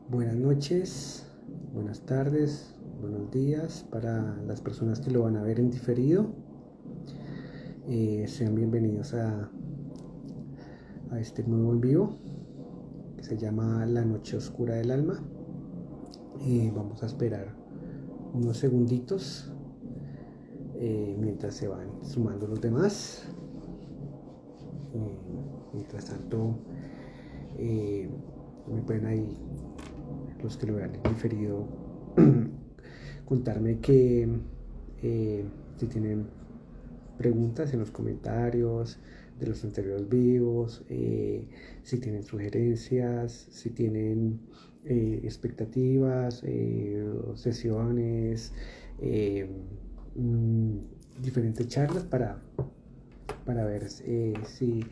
Buenas noches, buenas tardes, buenos días para las personas que lo van a ver en diferido. Sean bienvenidos a este nuevo en vivo que se llama La Noche Oscura del Alma. Vamos a esperar unos segunditos mientras se van sumando los demás. Mientras tanto, me pueden ahí, los que lo vean en diferido, contarme que si tienen preguntas en los comentarios de los anteriores vivos, si tienen sugerencias, si tienen expectativas, sesiones, eh, mm, diferentes charlas para ver si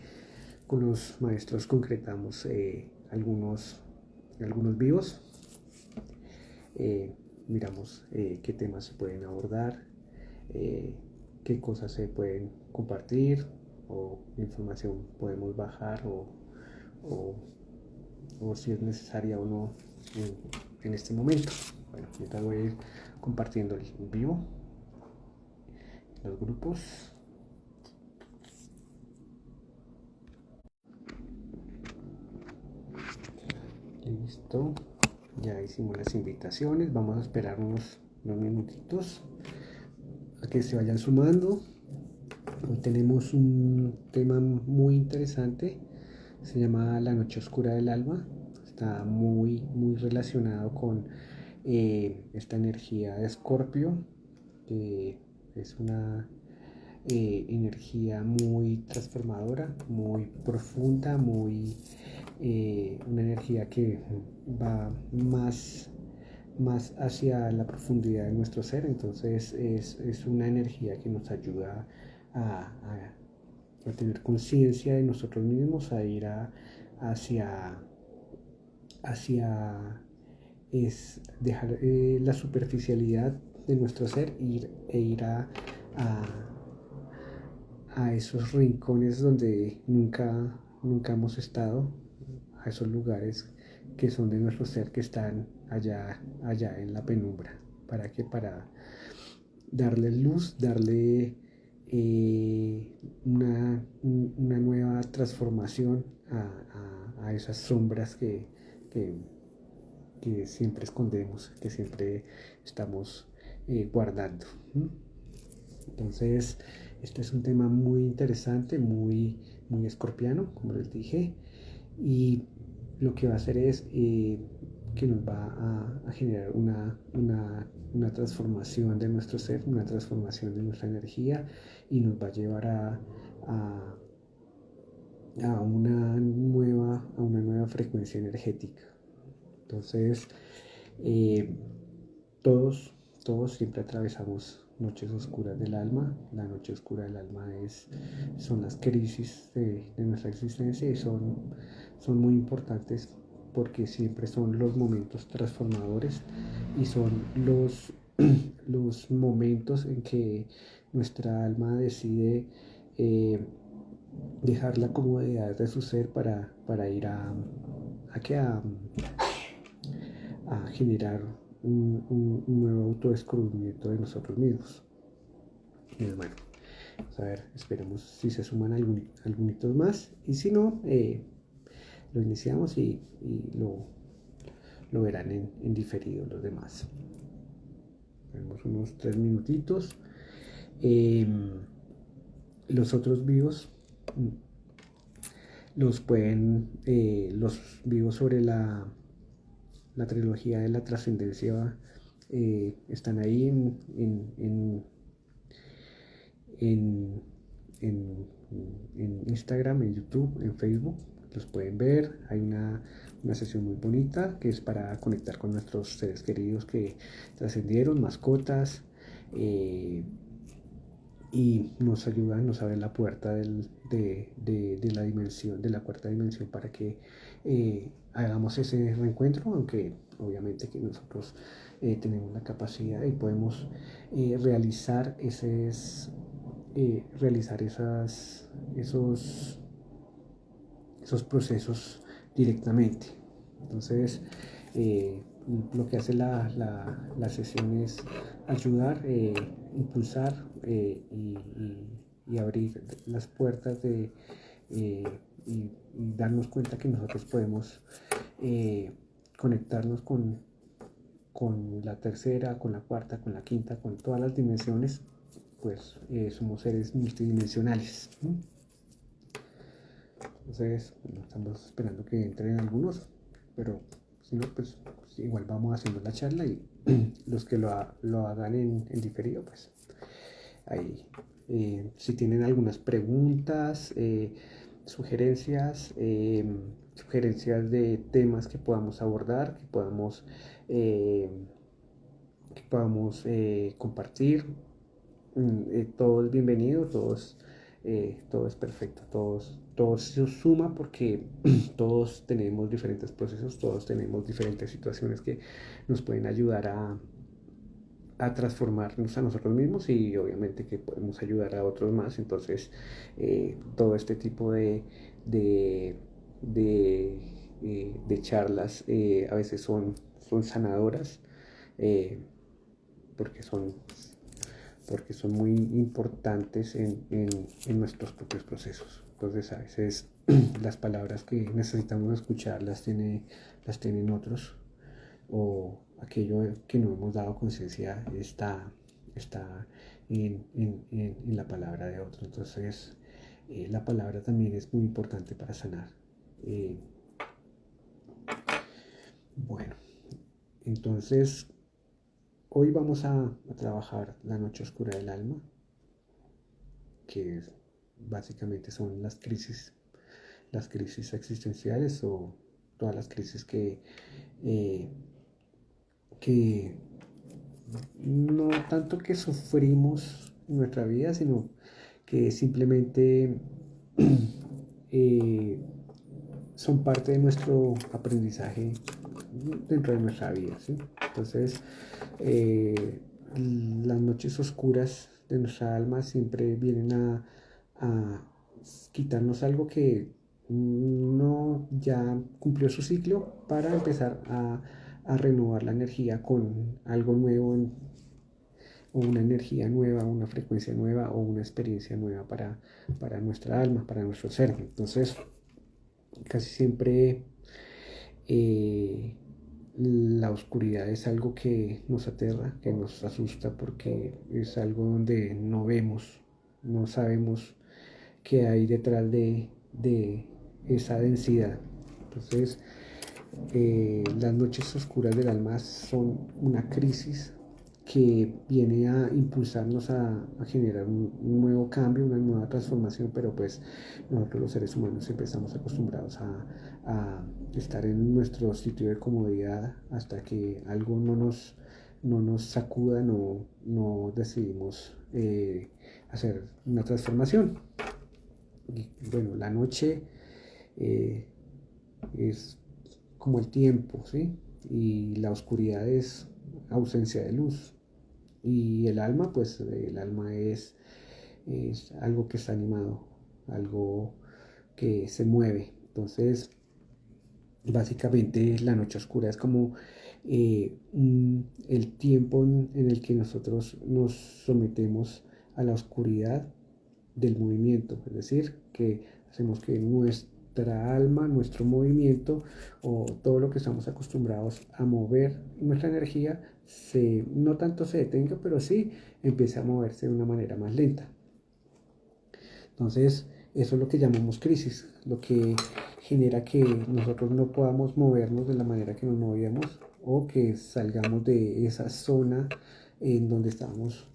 con los maestros concretamos algunos vivos. Miramos qué temas se pueden abordar, eh, qué cosas se pueden compartir o información podemos bajar o, o si es necesaria o no en este momento. Bueno, mientras voy a ir compartiendo el vivo, los grupos. Listo, ya hicimos las invitaciones, vamos a esperar unos minutitos a que se vayan sumando. Hoy tenemos un tema muy interesante, se llama La Noche Oscura del Alma. Está muy relacionado con esta energía de Escorpio, que es una energía muy transformadora, muy profunda, una energía que va más hacia la profundidad de nuestro ser. Entonces es una energía que nos ayuda a tener conciencia de nosotros mismos, a ir hacia, hacia es dejar la superficialidad de nuestro ser e ir a esos rincones donde nunca hemos estado, a esos lugares que son de nuestro ser, que están allá en la penumbra. ¿Para qué? Para darle luz, darle una nueva transformación a esas sombras que, que siempre escondemos, que siempre estamos guardando. Entonces, este es un tema muy interesante, muy escorpiano, como les dije, y lo que va a hacer es que nos va a generar una transformación de nuestro ser, una transformación de nuestra energía y nos va a llevar a, a una nueva frecuencia energética. Entonces, eh, todos, todos siempre atravesamos noches oscuras del alma. La noche oscura del alma son las crisis de nuestra existencia y son muy importantes porque siempre son los momentos transformadores y son los momentos en que nuestra alma decide dejar la comodidad de su ser para ir a generar un nuevo autodescubrimiento de nosotros mismos. Bueno, vamos a ver, esperemos si se suman algunos más y si no, lo iniciamos y lo verán en diferido los demás. Tenemos unos 3 minutitos. Los otros vivos los vivos sobre la trilogía de la trascendencia están ahí en, en, en Instagram, en YouTube, en Facebook. Los pueden ver. Hay una sesión muy bonita que es para conectar con nuestros seres queridos que trascendieron, mascotas, y nos ayudan, nos abren la puerta de la dimensión, de la cuarta dimensión, para que hagamos ese reencuentro, aunque obviamente que nosotros tenemos la capacidad y podemos realizar esos procesos directamente. Entonces, Lo que hace la sesión es ayudar, impulsar y abrir las puertas eh, y darnos cuenta que nosotros podemos conectarnos con la tercera, con la cuarta, con la quinta, con todas las dimensiones, pues somos seres multidimensionales, ¿no? Entonces, bueno, estamos esperando que entren algunos, pero si no, pues igual vamos haciendo la charla y los que lo hagan en diferido, pues ahí, si tienen algunas preguntas, sugerencias, sugerencias de temas que podamos abordar, eh, que podamos compartir, todo es bienvenido, todo es perfecto, todo se suma porque todos tenemos diferentes procesos, todos tenemos diferentes situaciones que nos pueden ayudar a transformarnos a nosotros mismos y obviamente que podemos ayudar a otros más. Entonces, todo este tipo de, de charlas a veces son sanadoras eh, porque porque son muy importantes en nuestros propios procesos. Entonces a veces las palabras que necesitamos escuchar las tienen otros o aquello que no hemos dado conciencia está en la palabra de otro. Entonces la palabra también es muy importante para sanar. Eh, bueno, entonces hoy vamos a trabajar la noche oscura del alma, que básicamente son las crisis existenciales o todas las crisis eh, que no tanto que sufrimos en nuestra vida, sino que simplemente eh, son parte de nuestro aprendizaje dentro de nuestra vida, ¿sí? Entonces, eh, las noches oscuras de nuestra alma siempre vienen a quitarnos algo que no ya cumplió su ciclo para empezar a renovar la energía con algo nuevo, o una energía nueva, una frecuencia nueva o una experiencia nueva para nuestra alma, para nuestro ser. Entonces, casi siempre eh, la oscuridad es algo que nos aterra, que nos asusta porque es algo donde no vemos, no sabemos qué hay detrás de esa densidad. Entonces, las noches oscuras del alma son una crisis que viene a impulsarnos a generar un nuevo cambio, una nueva transformación, pero pues nosotros los seres humanos empezamos acostumbrados a estar en nuestro sitio de comodidad hasta que algo no nos sacuda, no decidimos hacer una transformación. Y bueno, la noche eh, es como el tiempo, ¿sí? Y la oscuridad es ausencia de luz. Y el alma, pues el alma es algo que está animado, algo que se mueve. Entonces, básicamente la noche oscura es como el tiempo en el que nosotros nos sometemos a la oscuridad del movimiento, es decir, que hacemos que nuestra alma, nuestro movimiento o todo lo que estamos acostumbrados a mover nuestra energía, no tanto se detenga, pero sí empiece a moverse de una manera más lenta. Entonces, eso es lo que llamamos crisis, lo que genera que nosotros no podamos movernos de la manera que nos movíamos o que salgamos de esa zona en donde estábamos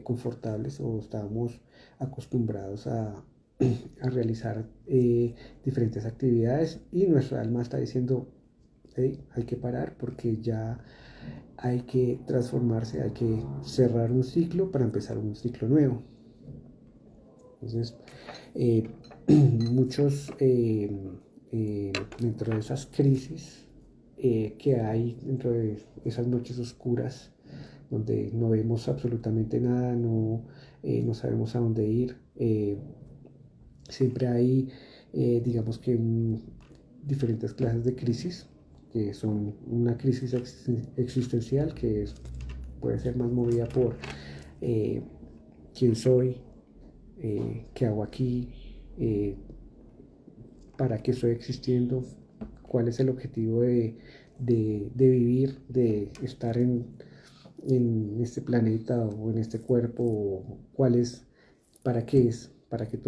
confortables o estábamos acostumbrados a realizar diferentes actividades y nuestra alma está diciendo, hey, hay que parar porque ya hay que transformarse, hay que cerrar un ciclo para empezar un ciclo nuevo. Entonces, eh, muchos dentro de esas crisis que hay, dentro de esas noches oscuras, donde no vemos absolutamente nada, no sabemos a dónde ir, siempre hay, digamos que, diferentes clases de crisis que son una crisis existencial puede ser más movida por eh, quién soy, qué hago aquí, eh, para qué estoy existiendo, cuál es el objetivo de vivir, de estar en este planeta o en este cuerpo, o cuál es, para qué es, para qué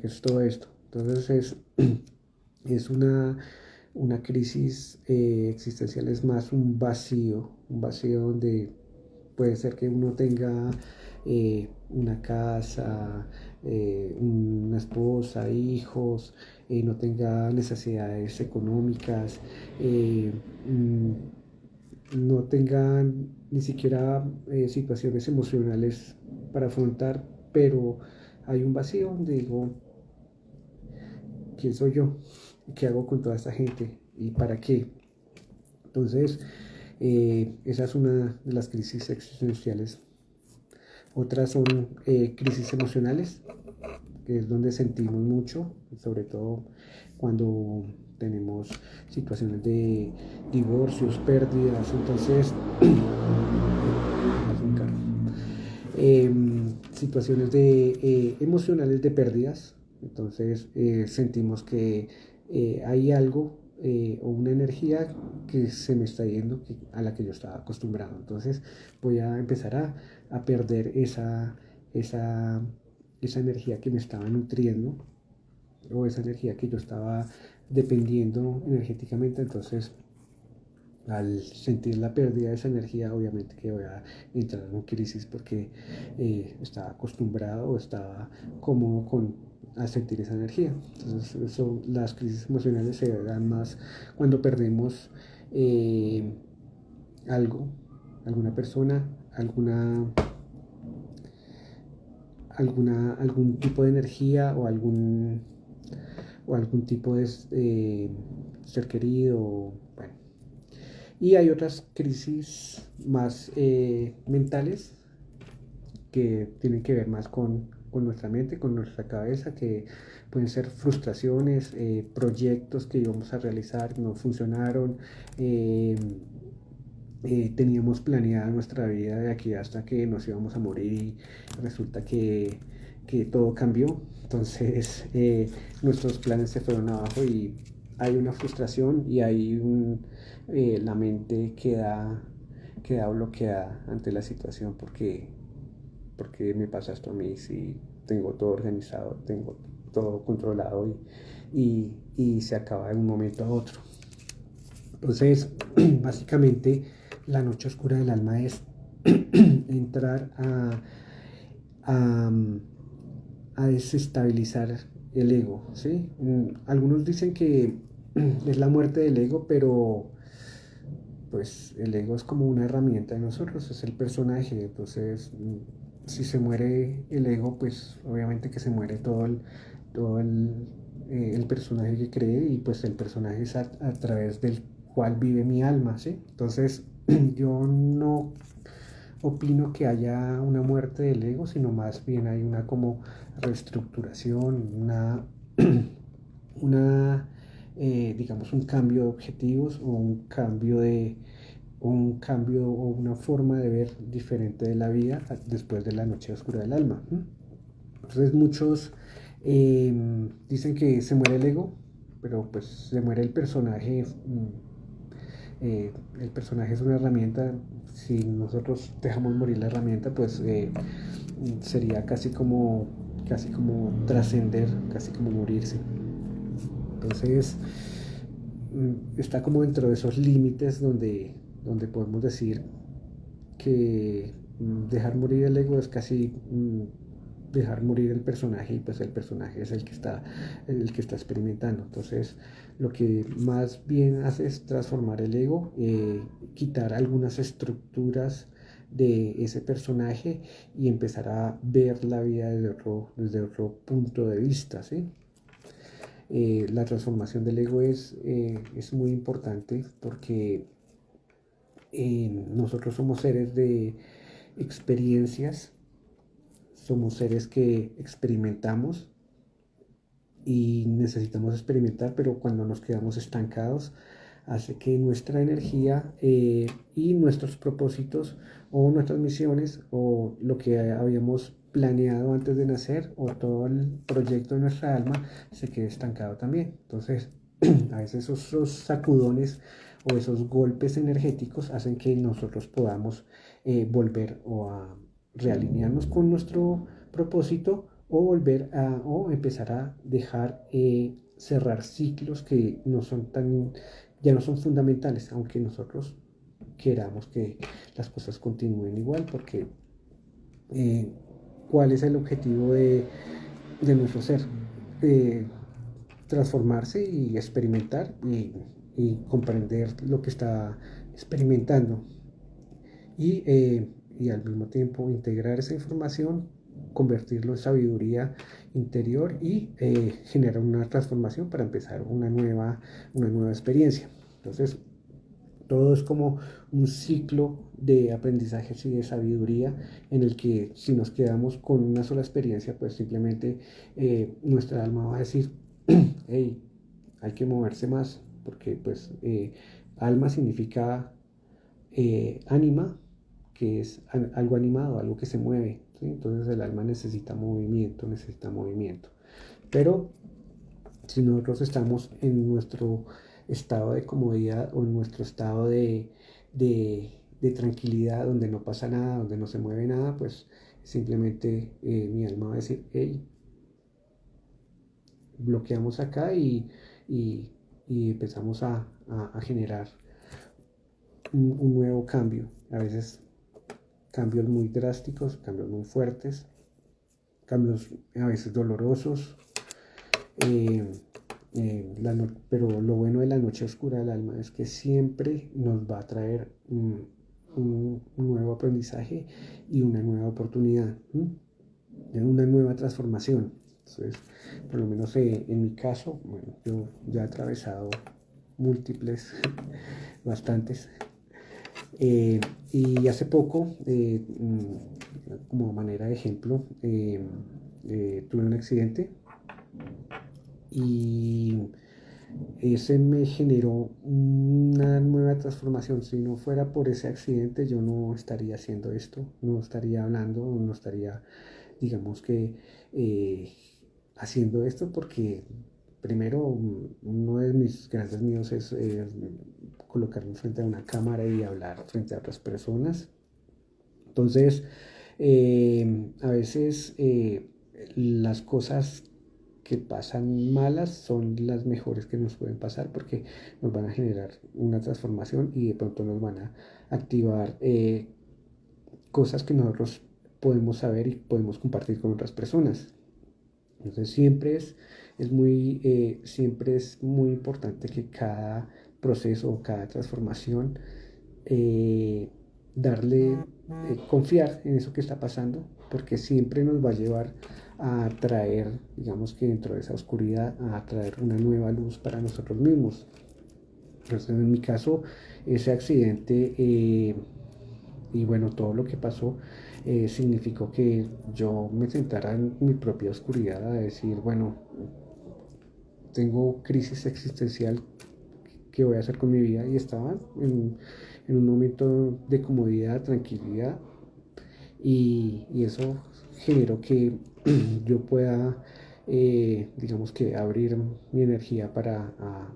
es todo esto. Entonces es una crisis existencial, es más un vacío donde puede ser que uno tenga una casa, una esposa, hijos, no tenga necesidades económicas, no tenga ni siquiera situaciones emocionales para afrontar, pero hay un vacío donde digo, ¿quién soy yo? ¿Qué hago con toda esta gente? ¿Y para qué? Entonces, esa es una de las crisis existenciales. Otras son crisis emocionales, que es donde sentimos mucho, sobre todo cuando tenemos situaciones de divorcios, pérdidas, entonces, situaciones emocionales de pérdidas, entonces sentimos que hay algo o una energía que se me está yendo a la que yo estaba acostumbrado, entonces voy a empezar a perder esa, esa energía que me estaba nutriendo o esa energía que yo estaba dependiendo energéticamente, entonces al sentir la pérdida de esa energía, obviamente que voy a entrar en crisis porque estaba acostumbrado o estaba cómodo a sentir esa energía. Entonces, las crisis emocionales se dan más cuando perdemos eh, algo, alguna persona, algún tipo de energía o algún tipo de ser querido. Bueno, y hay otras crisis más mentales que tienen que ver más con nuestra mente, con nuestra cabeza, que pueden ser frustraciones, proyectos que íbamos a realizar, no funcionaron, eh, teníamos planeada nuestra vida de aquí hasta que nos íbamos a morir y resulta que todo cambió. Entonces nuestros planes se fueron abajo y hay una frustración y la mente queda bloqueada ante la situación porque me pasa esto a mí si tengo todo organizado, tengo todo controlado y se acaba de un momento a otro. Entonces, básicamente, la noche oscura del alma es entrar a, a desestabilizar el ego, ¿sí? Algunos dicen que es la muerte del ego, pero pues el ego es como una herramienta de nosotros, es el personaje, entonces si se muere el ego, pues obviamente que se muere todo el personaje que cree y pues el personaje es a través del cual vive mi alma, ¿sí? Entonces yo no opino que haya una muerte del ego, sino más bien hay una como reestructuración, digamos, un cambio de objetivos o un cambio o una forma de ver diferente de la vida después de la noche oscura del alma. Entonces muchos dicen que se muere el ego, pero pues se muere el personaje. El personaje es una herramienta. Si nosotros dejamos morir la herramienta, pues sería casi como trascender, casi como morirse. Entonces está como dentro de esos límites donde podemos decir que dejar morir el ego es casi dejar morir el personaje y pues el personaje es el que está experimentando. Entonces lo que más bien hace es transformar el ego, quitar algunas estructuras de ese personaje y empezar a ver la vida desde otro punto de vista, ¿sí? La transformación del ego es muy importante porque nosotros somos seres de experiencias, somos seres que experimentamos y necesitamos experimentar, pero cuando nos quedamos estancados hace que nuestra energía y nuestros propósitos o nuestras misiones o lo que habíamos planeado antes de nacer o todo el proyecto de nuestra alma se quede estancado también. Entonces, a veces esos sacudones o esos golpes energéticos hacen que nosotros podamos volver o a realinearnos con nuestro propósito o volver a o empezar a dejar cerrar ciclos que no son tan ya no son fundamentales, aunque nosotros queramos que las cosas continúen igual, porque eh, ¿cuál es el objetivo de nuestro ser? Eh, Transformarse y experimentar y comprender lo que está experimentando y al mismo tiempo integrar esa información, convertirlo en sabiduría interior y generar una transformación para empezar una nueva experiencia. Entonces, todo es como un ciclo de aprendizajes y de sabiduría en el que si nos quedamos con una sola experiencia, pues simplemente nuestra alma va a decir, hey, hay que moverse más, porque pues alma significa ánima, que es algo animado, algo que se mueve, ¿sí? Entonces el alma necesita movimiento, necesita movimiento. Pero si nosotros estamos en nuestro estado de comodidad o en nuestro estado de tranquilidad, donde no pasa nada, donde no se mueve nada, pues simplemente mi alma va a decir, hey, bloqueamos acá y, y empezamos a generar un nuevo cambio. A veces cambios muy drásticos, cambios muy fuertes, cambios a veces dolorosos. Eh, pero lo bueno de la noche oscura del alma es que siempre nos va a traer un nuevo aprendizaje y una nueva oportunidad, una nueva transformación. Entonces, por lo menos en mi caso, bueno, yo ya he atravesado múltiples, bastantes. Y hace poco, como manera de ejemplo, tuve un accidente y ese me generó una nueva transformación. Si no fuera por ese accidente, yo no estaría haciendo esto, no estaría hablando, no estaría, digamos que, eh, haciendo esto porque primero, uno de mis grandes miedos es colocarme frente a una cámara y hablar frente a otras personas. Entonces, a veces las cosas que pasan malas son las mejores que nos pueden pasar porque nos van a generar una transformación y de pronto nos van a activar cosas que nosotros podemos saber y podemos compartir con otras personas. Entonces siempre es muy importante que cada proceso o cada transformación eh, confiar en eso que está pasando, porque siempre nos va a llevar a traer, digamos que dentro de esa oscuridad, a traer una nueva luz para nosotros mismos. Entonces, en mi caso, ese accidente y bueno, todo lo que pasó significó que yo me sentara en mi propia oscuridad a decir, bueno, tengo crisis existencial, ¿qué voy a hacer con mi vida? Y estaba en un momento de comodidad, tranquilidad, y eso generó que yo pueda, digamos que abrir mi energía para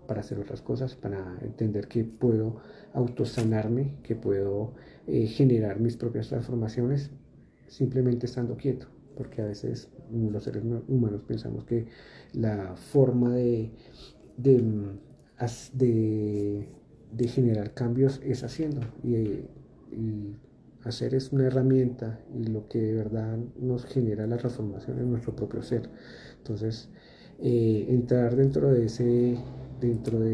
hacer otras cosas, para entender que puedo autosanarme, que puedo generar mis propias transformaciones simplemente estando quieto, porque a veces los seres humanos pensamos que la forma de, de, de generar cambios es haciendo y hacer es una herramienta y lo que de verdad nos genera la transformación en nuestro propio ser. Entonces, entrar dentro de esa, dentro de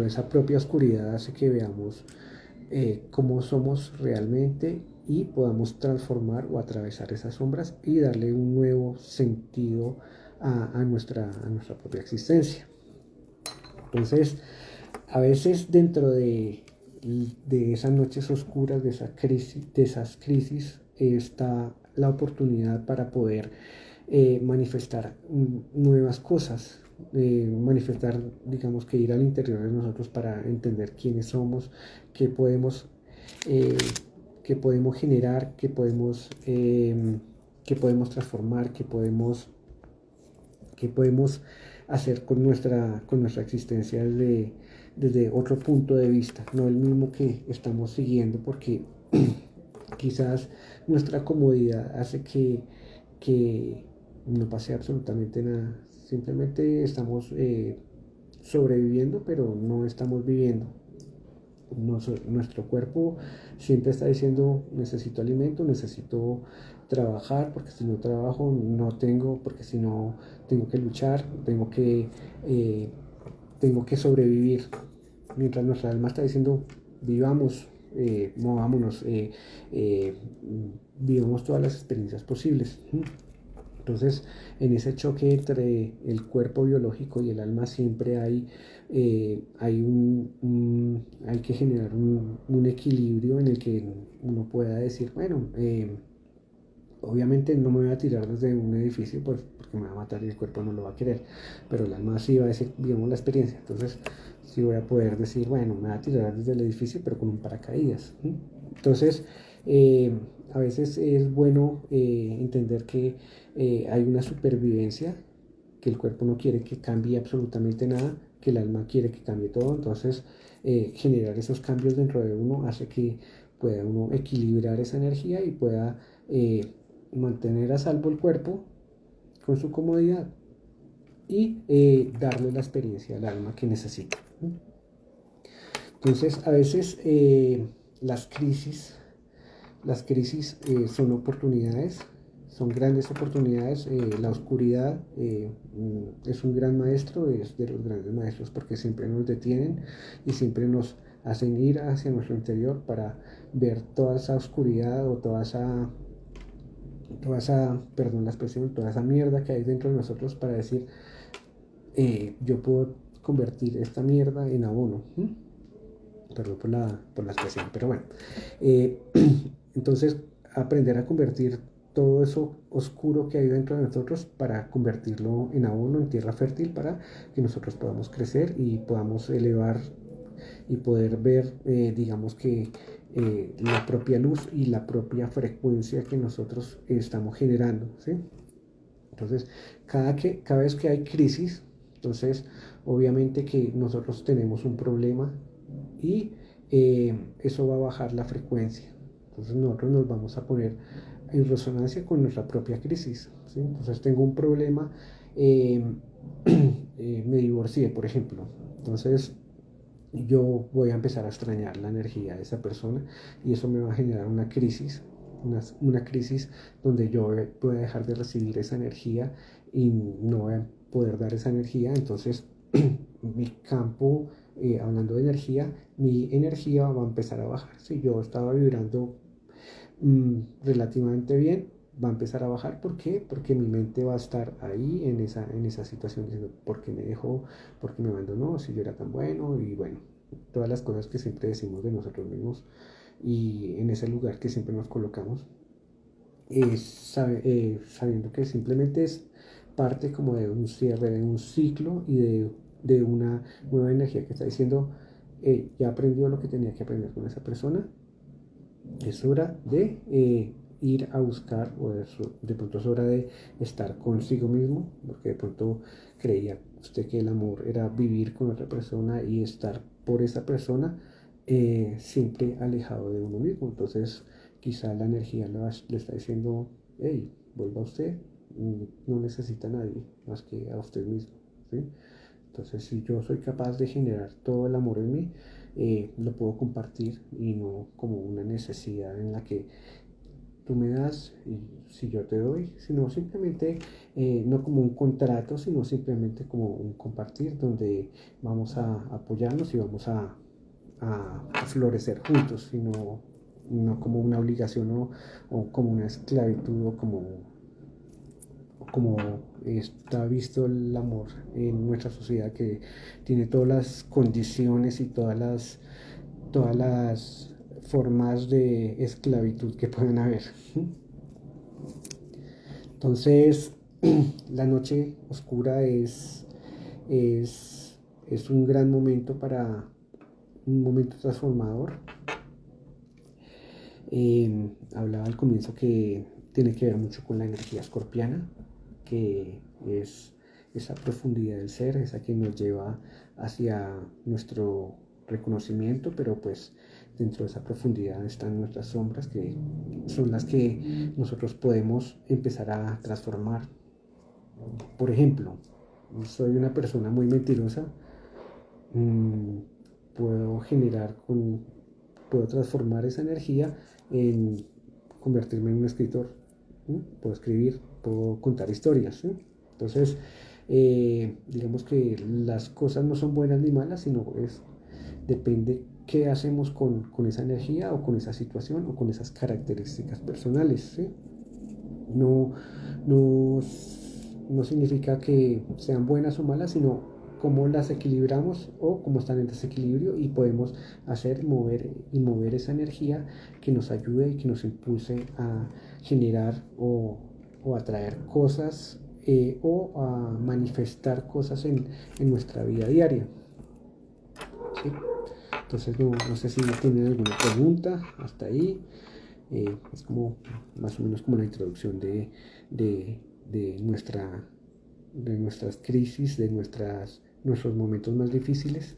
esa propia oscuridad hace que veamos cómo somos realmente y podamos transformar o atravesar esas sombras y darle un nuevo sentido a nuestra propia existencia. Entonces, a veces dentro de esas noches oscuras, de esas crisis, está la oportunidad para poder manifestar nuevas cosas. manifestar, digamos que ir al interior de nosotros para entender quiénes somos, qué podemos, eh, qué podemos generar, qué podemos transformar, qué podemos hacer con nuestra existencia desde otro punto de vista, no el mismo que estamos siguiendo, porque quizás nuestra comodidad hace que no pase absolutamente nada. Simplemente estamos sobreviviendo, pero no estamos viviendo. Nuestro cuerpo siempre está diciendo necesito alimento, necesito trabajar, porque si no trabajo no tengo, porque si no tengo que luchar, eh, tengo que sobrevivir. Mientras nuestra alma está diciendo vivamos, movámonos, vivamos todas las experiencias posibles. Entonces, en ese choque entre el cuerpo biológico y el alma siempre hay que generar un equilibrio en el que uno pueda decir, bueno, obviamente no me voy a tirar desde un edificio porque me va a matar y el cuerpo no lo va a querer, pero el alma sí va a decir, vivamos la experiencia. Entonces, sí voy a poder decir, bueno, me voy a tirar desde el edificio, pero con un paracaídas. Entonces, eh, a veces es bueno entender que hay una supervivencia, que el cuerpo no quiere que cambie absolutamente nada, que el alma quiere que cambie todo. Entonces, generar esos cambios dentro de uno hace que pueda uno equilibrar esa energía y pueda mantener a salvo el cuerpo con su comodidad y darle la experiencia al alma que necesita. Entonces, a veces las crisis son oportunidades, son grandes oportunidades. La oscuridad es un gran maestro, es de los grandes maestros porque siempre nos detienen y siempre nos hacen ir hacia nuestro interior para ver toda esa oscuridad o perdón la expresión, toda esa mierda que hay dentro de nosotros para decir, yo puedo convertir esta mierda en abono. Perdón por la expresión, pero bueno. Eh, entonces, aprender a convertir todo eso oscuro que hay dentro de nosotros para convertirlo en abono, en tierra fértil, para que nosotros podamos crecer y podamos elevar y poder ver, digamos que la propia luz y la propia frecuencia que nosotros estamos generando, ¿sí? Entonces, cada vez que hay crisis, entonces obviamente que nosotros tenemos un problema y eso va a bajar la frecuencia. Entonces nosotros nos vamos a poner en resonancia con nuestra propia crisis, ¿sí? Entonces tengo un problema, eh, me divorcié, por ejemplo. Entonces yo voy a empezar a extrañar la energía de esa persona y eso me va a generar una crisis donde yo voy a dejar de recibir esa energía y no voy a poder dar esa energía. Entonces mi campo, hablando de energía, mi energía va a empezar a bajar. Si yo estaba vibrando relativamente bien, va a empezar a bajar. ¿Por qué? Porque mi mente va a estar ahí en esa situación diciendo, ¿por qué me dejó? ¿Por qué me abandonó? Si yo era tan bueno. Y bueno, todas las cosas que siempre decimos de nosotros mismos y en ese lugar que siempre nos colocamos, sabiendo que simplemente es parte como de un cierre, de un ciclo y de una nueva energía que está diciendo, ya aprendió lo que tenía que aprender con esa persona, es hora de ir a buscar, de pronto es hora de estar consigo mismo, porque de pronto creía usted que el amor era vivir con otra persona y estar por esa persona, siempre alejado de uno mismo. Entonces quizá la energía le está diciendo, hey, vuelva a usted, no necesita a nadie más que a usted mismo, ¿sí? Entonces, si yo soy capaz de generar todo el amor en mí, lo puedo compartir y no como una necesidad en la que tú me das y si yo te doy, sino simplemente, no como un contrato, sino simplemente como un compartir donde vamos a apoyarnos y vamos a florecer juntos, sino no como una obligación o como una esclavitud o como está visto el amor en nuestra sociedad, que tiene todas las condiciones y todas las formas de esclavitud que pueden haber. Entonces, la noche oscura es un gran momento un momento transformador. Hablaba al comienzo que tiene que ver mucho con la energía escorpiana, que es esa profundidad del ser, esa que nos lleva hacia nuestro reconocimiento, pero pues dentro de esa profundidad están nuestras sombras, que son las que nosotros podemos empezar a transformar. Por ejemplo, soy una persona muy mentirosa, mmm, puedo puedo transformar esa energía en convertirme en un escritor. ¿Sí? Puedo escribir, puedo contar historias. ¿Sí? Entonces, digamos que las cosas no son buenas ni malas, sino depende qué hacemos con esa energía o con esa situación o con esas características personales. ¿Sí? No, no, no significa que sean buenas o malas, sino cómo las equilibramos o cómo están en desequilibrio y podemos mover esa energía que nos ayude y que nos impulse a generar o atraer cosas o a manifestar cosas en nuestra vida diaria. ¿Sí? Entonces no sé si tienen alguna pregunta hasta ahí. Es como más o menos como la introducción de nuestras crisis, nuestros momentos más difíciles,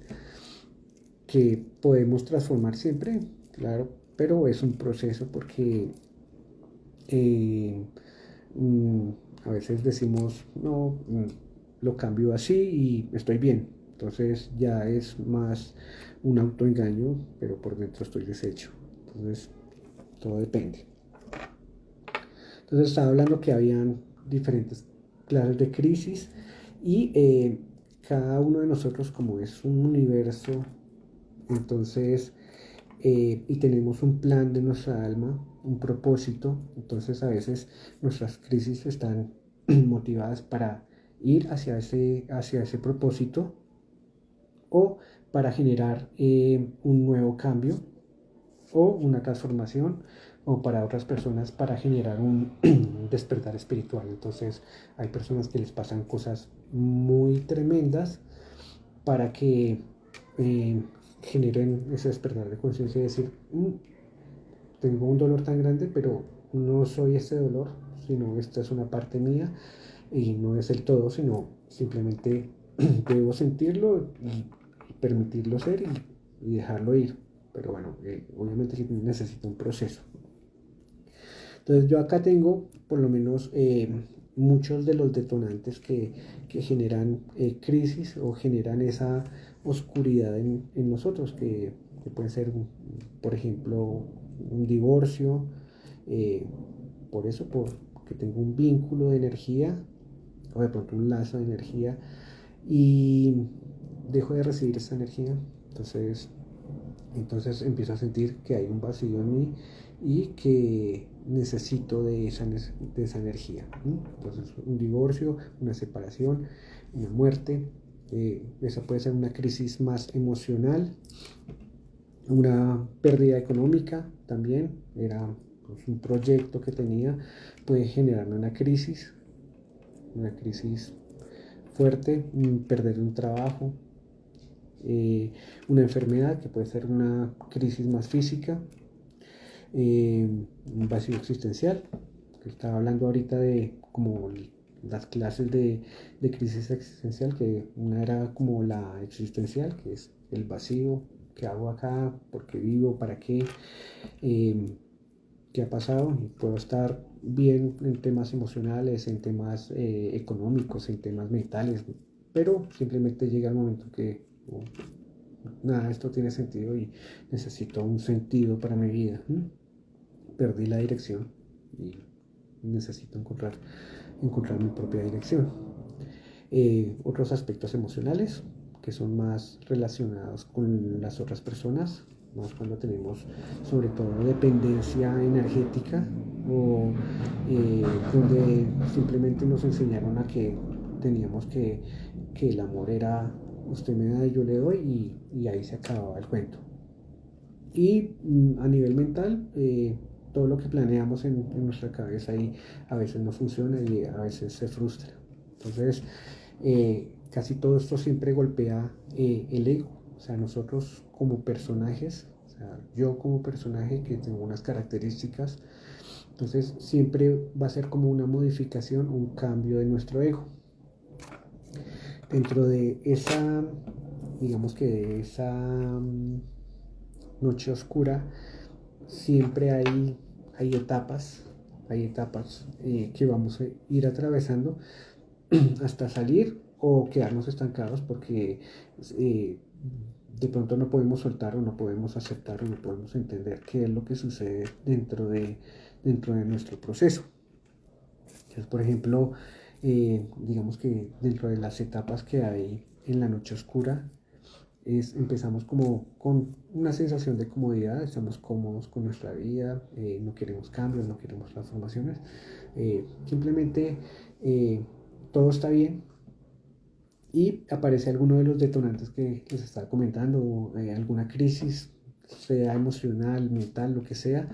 que podemos transformar siempre, claro, pero es un proceso porque eh, mm, a veces decimos, no, lo cambio así y estoy bien. Entonces ya es más un autoengaño, pero por dentro estoy deshecho. Entonces todo depende. Entonces estaba hablando que habían diferentes clases de crisis y cada uno de nosotros, como es un universo, entonces y tenemos un plan de nuestra alma, un propósito, entonces a veces nuestras crisis están motivadas para ir hacia ese propósito o para generar un nuevo cambio o una transformación, o para otras personas para generar un despertar espiritual. Entonces hay personas que les pasan cosas muy tremendas para que generen ese despertar de conciencia y decir, tengo un dolor tan grande, pero no soy ese dolor, sino esta es una parte mía y no es el todo, sino simplemente debo sentirlo y permitirlo ser y dejarlo ir. Pero bueno, obviamente necesita un proceso. Entonces yo acá tengo por lo menos muchos de los detonantes que generan crisis o generan esa oscuridad en nosotros, que puede ser, por ejemplo, un divorcio, eh, porque tengo un vínculo de energía o de pronto un lazo de energía y dejo de recibir esa energía. Entonces empiezo a sentir que hay un vacío en mí y que necesito de esa energía. Entonces un divorcio, una separación, una muerte, esa puede ser una crisis más emocional, una pérdida económica también, era pues, un proyecto que tenía, puede generarme una crisis fuerte, perder un trabajo, una enfermedad que puede ser una crisis más física, un vacío existencial, que estaba hablando ahorita de como las clases de crisis existencial, que una era como la existencial, que es el vacío, qué hago acá, por qué vivo, para qué, qué ha pasado, y puedo estar bien en temas emocionales, en temas económicos, en temas mentales, pero simplemente llega el momento que nada, esto tiene sentido y necesito un sentido para mi vida. Perdí la dirección y necesito encontrar mi propia dirección. Otros aspectos emocionales que son más relacionados con las otras personas, más cuando tenemos sobre todo dependencia energética o donde simplemente nos enseñaron a que teníamos que el amor era usted me da y yo le doy y ahí se acababa el cuento. Y a nivel mental, todo lo que planeamos en nuestra cabeza y a veces no funciona y a veces se frustra. Entonces, casi todo esto siempre golpea el ego. O sea, nosotros como personajes, o sea, yo como personaje que tengo unas características, entonces siempre va a ser como una modificación, un cambio de nuestro ego. Dentro de esa, digamos que de esa noche oscura, siempre hay etapas que vamos a ir atravesando hasta salir o quedarnos estancados porque eh, de pronto no podemos soltar o no podemos aceptar o no podemos entender qué es lo que sucede dentro de nuestro proceso. Entonces, por ejemplo, digamos que dentro de las etapas que hay en la noche oscura, empezamos como con una sensación de comodidad, estamos cómodos con nuestra vida, no queremos cambios, no queremos transformaciones, simplemente eh, todo está bien y aparece alguno de los detonantes que les estaba comentando, alguna crisis, sea emocional, mental, lo que sea,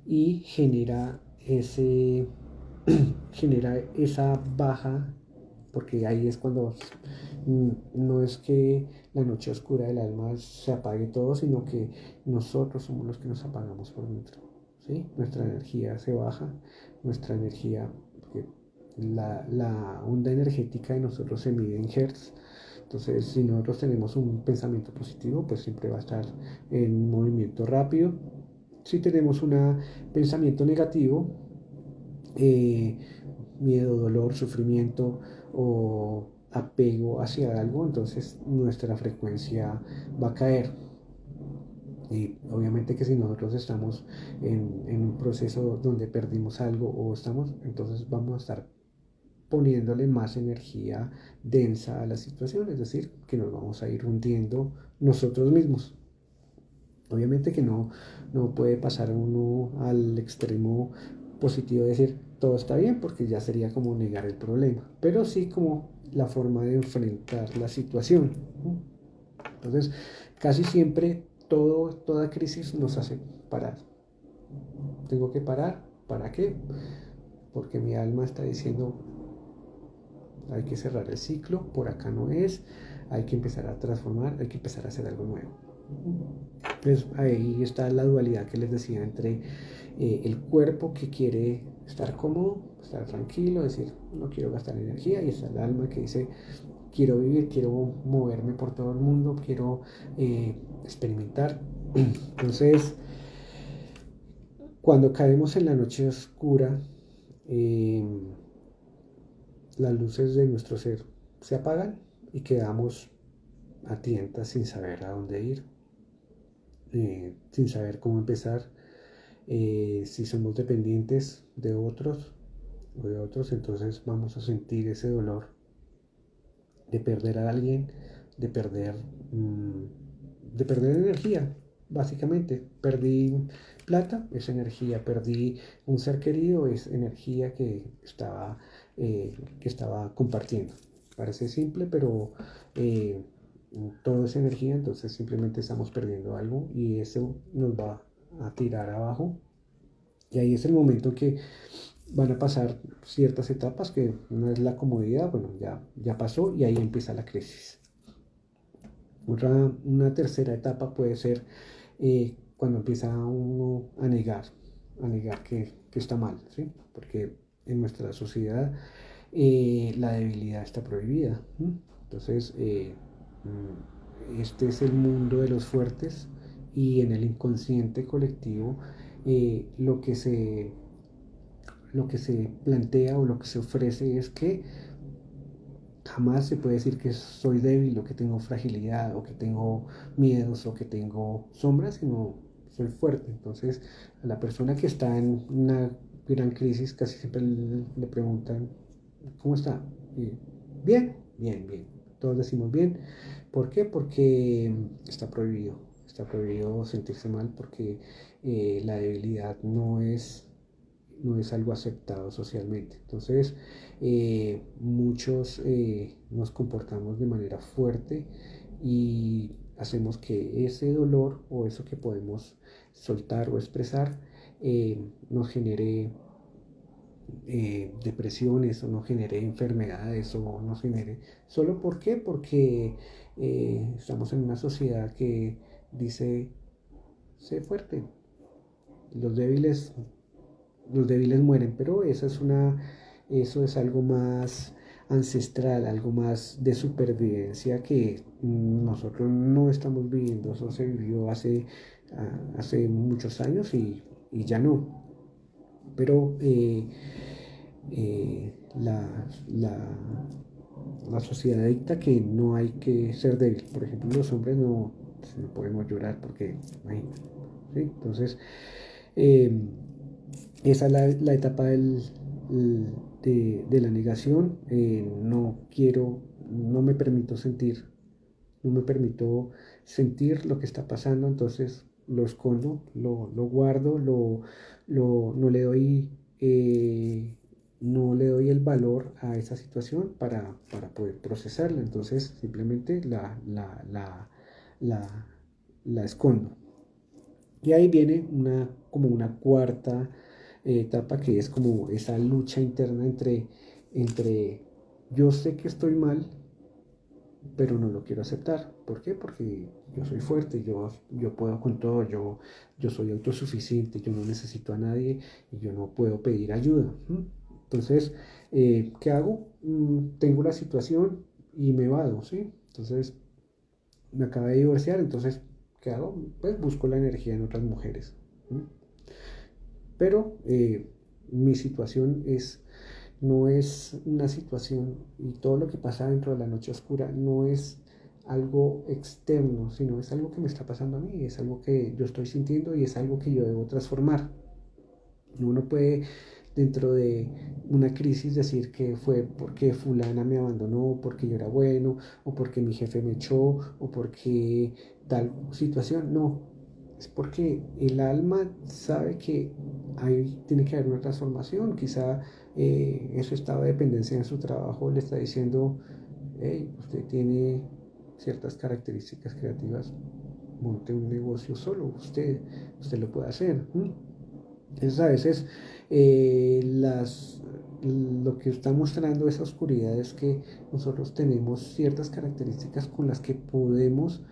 y genera esa baja, porque ahí es cuando no es que la noche oscura del alma se apague todo, sino que nosotros somos los que nos apagamos por dentro, ¿sí? Nuestra energía se baja, nuestra energía, porque la onda energética de nosotros se mide en hertz. Entonces, si nosotros tenemos un pensamiento positivo, pues siempre va a estar en movimiento rápido. Si tenemos un pensamiento negativo, eh, miedo, dolor, sufrimiento o apego hacia algo, entonces nuestra frecuencia va a caer. Y obviamente que si nosotros estamos en un proceso donde perdimos algo o estamos, entonces vamos a estar poniéndole más energía densa a la situación, es decir, que nos vamos a ir hundiendo nosotros mismos. Obviamente que no puede pasar uno al extremo positivo de decir todo está bien, porque ya sería como negar el problema, pero sí como la forma de enfrentar la situación. Entonces, casi siempre toda crisis nos hace parar. Tengo que parar, ¿para qué? Porque mi alma está diciendo hay que cerrar el ciclo, por acá no es, hay que empezar a transformar, hay que empezar a hacer algo nuevo. Entonces ahí está la dualidad que les decía entre el cuerpo que quiere estar cómodo, estar tranquilo, decir no quiero gastar energía, y está el alma que dice quiero vivir, quiero moverme por todo el mundo, quiero experimentar. Entonces, cuando caemos en la noche oscura, eh, las luces de nuestro ser se apagan y quedamos a tientas sin saber a dónde ir, sin saber cómo empezar, si somos dependientes de otros o de otros, entonces vamos a sentir ese dolor de perder a alguien, de perder, de perder energía, básicamente. Perdí plata, es energía, perdí un ser querido, es energía que estaba compartiendo. Parece simple, pero eh, todo es energía, entonces simplemente estamos perdiendo algo y eso nos va a tirar abajo. Y ahí es el momento que van a pasar ciertas etapas, que una es la comodidad, bueno, ya pasó y ahí empieza la crisis. Una tercera etapa puede ser cuando empieza uno a negar que está mal, ¿sí? Porque en nuestra sociedad la debilidad está prohibida. ¿Sí? Entonces, este es el mundo de los fuertes y en el inconsciente colectivo lo que se plantea o lo que se ofrece es que jamás se puede decir que soy débil o que tengo fragilidad o que tengo miedos o que tengo sombras, sino soy fuerte. Entonces, a la persona que está en una gran crisis casi siempre le preguntan, ¿cómo está? Y, bien, bien, bien. Todos decimos bien. ¿Por qué? Porque está prohibido. Está prohibido sentirse mal porque la debilidad no es algo aceptado socialmente. Entonces, muchos nos comportamos de manera fuerte y hacemos que ese dolor o eso que podemos soltar o expresar nos genere depresiones o no genere enfermedades o no genere... ¿Solo por qué? Porque estamos en una sociedad que dice, sé fuerte, los débiles, los débiles mueren, pero eso es algo más ancestral, algo más de supervivencia que nosotros no estamos viviendo. Eso se vivió hace muchos años y ya no. Pero la sociedad dicta que no hay que ser débil. Por ejemplo, los hombres no podemos llorar porque, imagínate, ¿sí? Entonces, eh, esa es la etapa de la negación. No quiero, no me permito sentir, no me permito sentir lo que está pasando, entonces lo escondo, lo guardo, no le doy, no le doy el valor a esa situación para poder procesarla, entonces simplemente la, la escondo. Y ahí viene como una cuarta etapa que es como esa lucha interna entre yo sé que estoy mal, pero no lo quiero aceptar. ¿Por qué? Porque yo soy fuerte, yo puedo con todo, yo soy autosuficiente, yo no necesito a nadie y yo no puedo pedir ayuda. Entonces, ¿qué hago? Tengo la situación y me evado, ¿sí? Entonces, me acabé de divorciar, entonces, ¿qué hago? Pues busco la energía en otras mujeres. Pero mi situación no es una situación y todo lo que pasa dentro de la noche oscura no es algo externo, sino es algo que me está pasando a mí, es algo que yo estoy sintiendo y es algo que yo debo transformar. Uno puede dentro de una crisis decir que fue porque fulana me abandonó, porque yo era bueno, o porque mi jefe me echó, o porque tal situación. No, es porque el alma sabe que ahí tiene que haber una transformación. Quizá en su estado de dependencia en su trabajo le está diciendo, hey, usted tiene ciertas características creativas, monte un negocio solo, usted lo puede hacer. Entonces a veces lo que está mostrando esa oscuridad es que nosotros tenemos ciertas características con las que podemos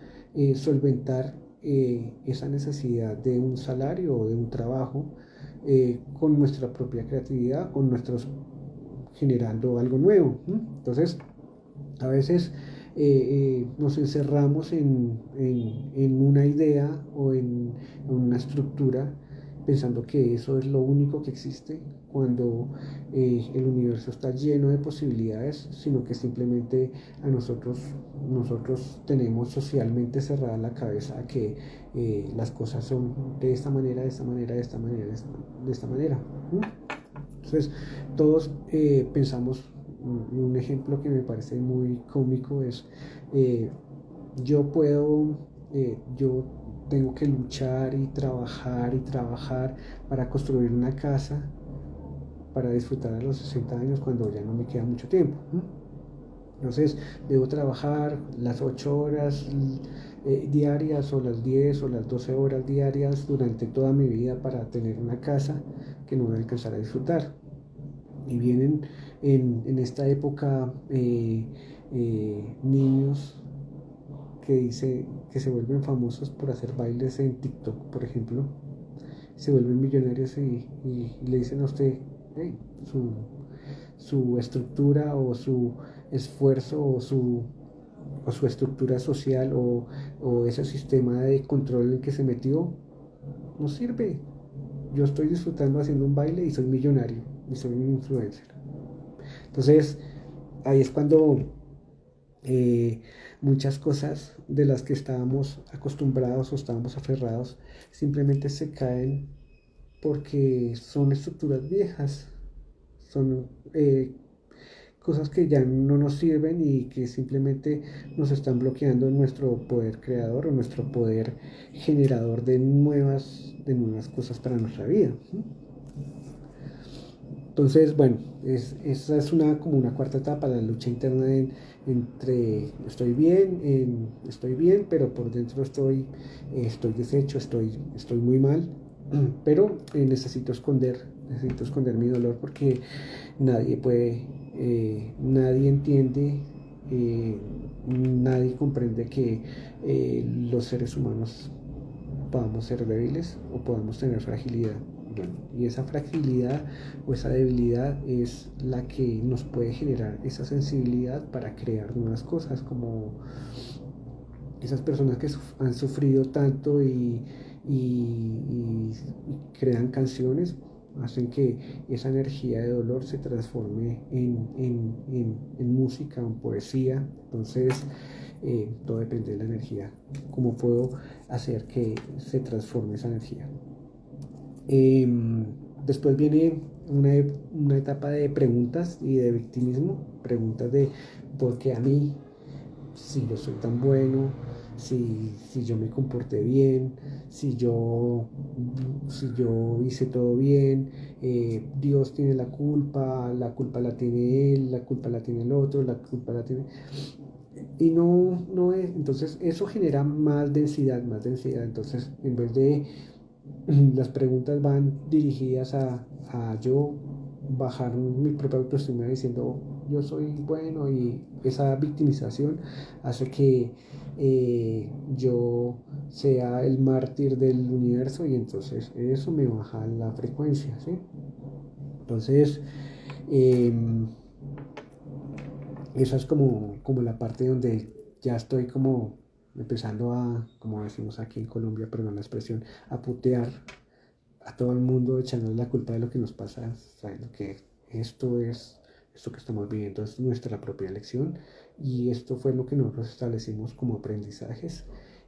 solventar esa necesidad de un salario o de un trabajo con nuestra propia creatividad, con nuestros generando algo nuevo. Entonces, a veces nos encerramos en una idea o en una estructura pensando que eso es lo único que existe cuando el universo está lleno de posibilidades, sino que simplemente nosotros tenemos socialmente cerrada la cabeza a que las cosas son de esta manera, de esta manera, de esta manera, de esta manera. Entonces, todos pensamos, un ejemplo que me parece muy cómico es, eh, yo tengo que luchar y trabajar para construir una casa, para disfrutar a los 60 años cuando ya no me queda mucho tiempo. Entonces, debo trabajar las 8 horas diarias o las 10 o las 12 horas diarias durante toda mi vida para tener una casa que no voy a alcanzar a disfrutar. Y vienen en esta época niños que se vuelven famosos por hacer bailes en TikTok, por ejemplo, se vuelven millonarios y le dicen a usted, hey, su estructura o su esfuerzo o su estructura social o ese sistema de control en el que se metió no sirve. Yo estoy disfrutando haciendo un baile y soy millonario y soy un influencer. Entonces, ahí es cuando muchas cosas de las que estábamos acostumbrados o estábamos aferrados simplemente se caen porque son estructuras viejas, son cosas que ya no nos sirven y que simplemente nos están bloqueando nuestro poder creador o nuestro poder generador de nuevas cosas para nuestra vida. Entonces, bueno, esa es como una cuarta etapa, la lucha interna entre estoy bien, pero por dentro estoy deshecho, estoy muy mal, pero necesito esconder necesito esconder mi dolor porque nadie puede, nadie entiende, nadie comprende que los seres humanos podamos ser débiles o podamos tener fragilidad. Bueno, y esa fragilidad o esa debilidad es la que nos puede generar esa sensibilidad para crear nuevas cosas, como esas personas que han sufrido tanto y crean canciones, hacen que esa energía de dolor se transforme en música, en poesía. Entonces, todo depende de la energía. ¿Cómo puedo hacer que se transforme esa energía? Eh, Después viene una etapa de preguntas y de victimismo. Preguntas de por qué a mí, si yo soy tan bueno, si yo me comporté bien, si yo hice todo bien, Dios tiene la culpa la tiene él, la culpa la tiene el otro, la culpa la tiene... Y no es, entonces eso genera más densidad, más densidad. Entonces, en vez de las preguntas van dirigidas a yo bajar mi propia autoestima diciendo yo soy bueno, y esa victimización hace que yo sea el mártir del universo, y entonces eso me baja la frecuencia, ¿sí? Entonces, eh, esa es como la parte donde ya estoy como empezando a, como decimos aquí en Colombia, perdón la expresión, a putear a todo el mundo, echando la culpa de lo que nos pasa, sabiendo que esto que estamos viviendo es nuestra propia elección, y esto fue lo que nosotros establecimos como aprendizajes.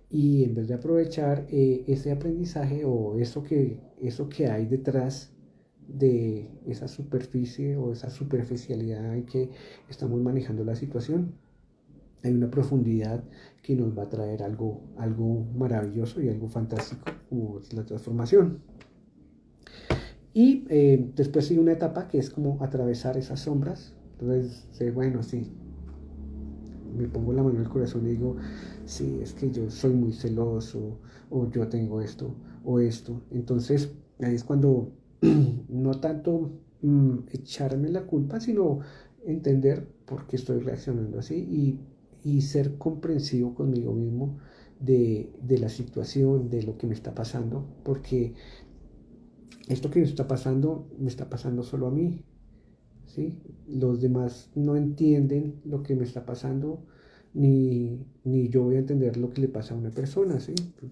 Y en vez de aprovechar ese aprendizaje o eso que hay detrás de esa superficie o esa superficialidad en que estamos manejando la situación, hay una profundidad que nos va a traer algo maravilloso y algo fantástico, como es la transformación. Y después sigue una etapa que es como atravesar esas sombras. Entonces, bueno, sí, me pongo la mano en el corazón y digo, sí, es que yo soy muy celoso, o yo tengo esto, o esto. Entonces, ahí es cuando no tanto echarme la culpa, sino entender por qué estoy reaccionando así, y ser comprensivo conmigo mismo de la situación, de lo que me está pasando, porque esto que me está pasando solo a mí, ¿sí? Los demás no entienden lo que me está pasando, ni yo voy a entender lo que le pasa a una persona, ¿sí? Pues,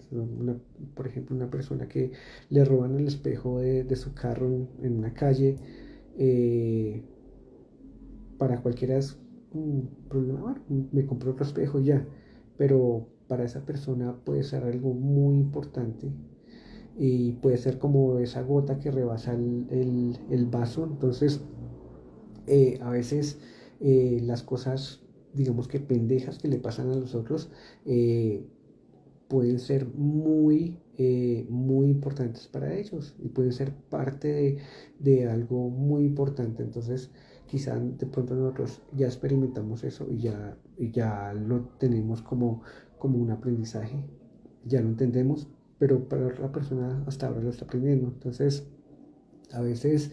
por ejemplo, una persona que le roban el espejo de su carro en una calle, eh, para cualquiera es un problema, bueno, me compré otro espejo ya, pero para esa persona puede ser algo muy importante, y puede ser como esa gota que rebasa el vaso. Entonces, a veces las cosas, digamos que pendejas que le pasan a los otros, eh, pueden ser muy importantes para ellos, y pueden ser parte de algo muy importante. Entonces, quizá de pronto nosotros ya experimentamos eso, y ya lo tenemos como un aprendizaje, ya lo entendemos, pero para otra persona hasta ahora lo está aprendiendo. Entonces, a veces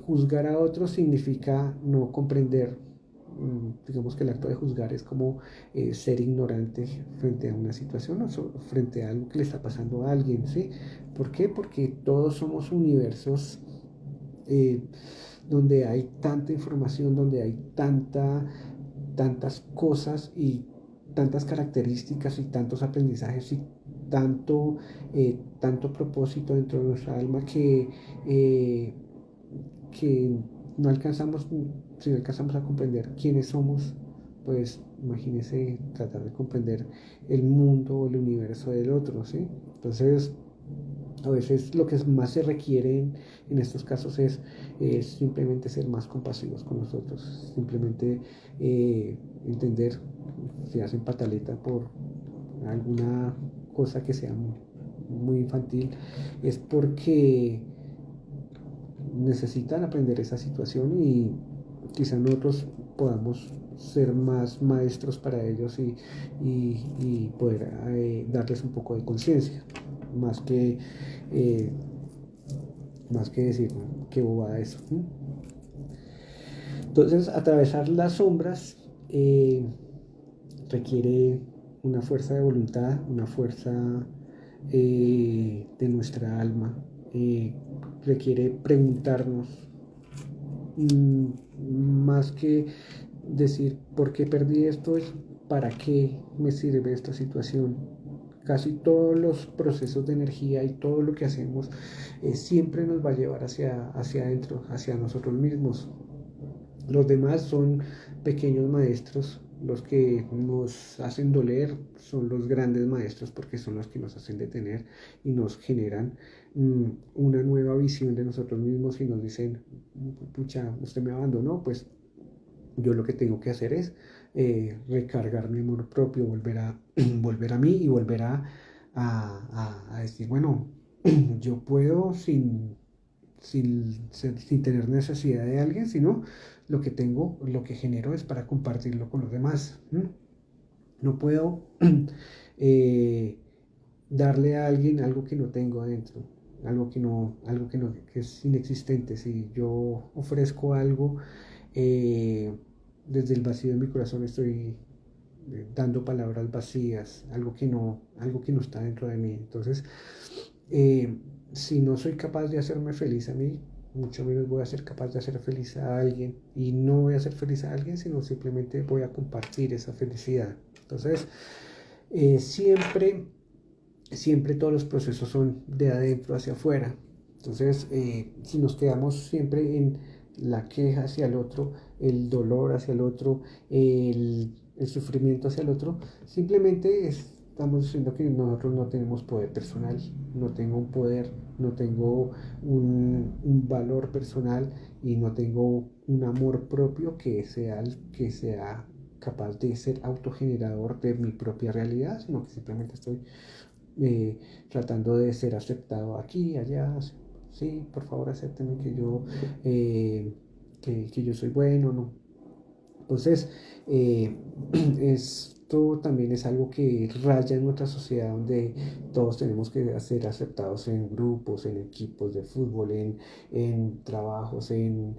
juzgar a otros significa no comprender. Digamos que el acto de juzgar es como ser ignorante frente a una situación, o frente a algo que le está pasando a alguien, ¿sí? ¿Por qué? Porque todos somos universos eh, donde hay tanta información, donde hay tantas cosas y tantas características y tantos aprendizajes y tanto propósito dentro de nuestra alma eh, que no alcanzamos, si no alcanzamos a comprender quiénes somos, pues imagínese tratar de comprender el mundo o el universo del otro, ¿sí? Entonces, a veces lo que más se requiere en estos casos es simplemente ser más compasivos con nosotros, simplemente entender si hacen pataleta por alguna cosa que sea muy infantil, es porque necesitan aprender esa situación, y quizá nosotros podamos ser más maestros para ellos, y poder darles un poco de conciencia, más que más que decir, qué bobada eso. Entonces, atravesar las sombras requiere una fuerza de voluntad, una fuerza de nuestra alma. Requiere preguntarnos, más que decir por qué perdí esto, es para qué me sirve esta situación. Casi todos los procesos de energía y todo lo que hacemos siempre nos va a llevar hacia adentro, hacia nosotros mismos. Los demás son pequeños maestros, los que nos hacen doler son los grandes maestros porque son los que nos hacen detener y nos generan una nueva visión de nosotros mismos y nos dicen, pucha, usted me abandonó, pues yo lo que tengo que hacer es recargar mi amor propio, volver a mí y volver a decir, bueno, yo puedo sin tener necesidad de alguien, sino lo que tengo, lo que genero es para compartirlo con los demás. No puedo eh, darle a alguien algo que no tengo adentro, algo que no, que es inexistente. Si yo ofrezco algo, eh, desde el vacío de mi corazón estoy dando palabras vacías, algo que no está dentro de mí. Entonces, eh, si no soy capaz de hacerme feliz a mí, mucho menos voy a ser capaz de hacer feliz a alguien. Y no voy a hacer feliz a alguien, sino simplemente voy a compartir esa felicidad. Entonces, siempre, siempre todos los procesos son de adentro hacia afuera. Entonces, si nos quedamos siempre en la queja hacia el otro, el dolor hacia el otro, el sufrimiento hacia el otro, simplemente estamos diciendo que nosotros no tenemos poder personal, no tengo un poder, no tengo un valor personal y no tengo un amor propio que sea capaz de ser autogenerador de mi propia realidad, sino que simplemente estoy eh, tratando de ser aceptado aquí, allá, sí, por favor acéptenme eh, que yo soy bueno, ¿no? Entonces, eh, esto también es algo que raya en nuestra sociedad donde todos tenemos que ser aceptados en grupos, en equipos de fútbol, en trabajos, en